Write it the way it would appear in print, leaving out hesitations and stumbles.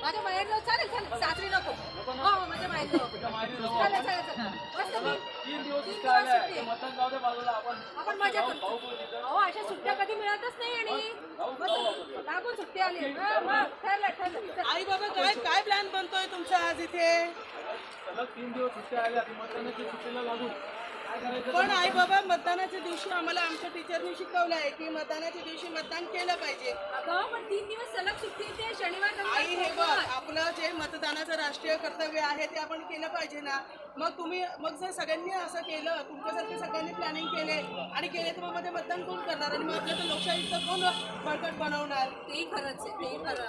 माझ्या माहेर जाऊ चालेल चालेल सासरी नको हो हो माझ्या माहेर जाऊ चालेल चालेल चालेल मस्त मी 3 दिवस सुट्टी आहे. आपण मजा करतो अहो अशा सुट्ट्या कधी मिळतच नाही आणि मस्त लागून सुट्टी आली मग ठरलं ठरलं. आई बाबा काय काय प्लॅन बनतोय तुमचा आज इथे? 3 दिवस सुट्ट्या आल्या मतदानाच्या सुट्टीला लागून पण आई बाबा मतदानाच्या दिवशी आम्हाला आमच्या टीचरनी शिकवलं आहे की मतदानाच्या दिवशी मतदान केलं पाहिजे. अगं पण 3 दिवस सलग सुट्टी ते शनिवार आई हे बघ आपलं जे मतदानाचं राष्ट्रीय कर्तव्य आहे ते आपण केलं पाहिजे ना. मग जर सगळ्यांनी असं केलं तुमच्यासारखे सगळ्यांनी प्लॅनिंग केले आणि केले तर मग मध्ये मतदान कोण करणार आणि मग आपल्या तर लोकशाहीचं कोण बळकट बनवणार? तेही खरंच आहे तेही खरं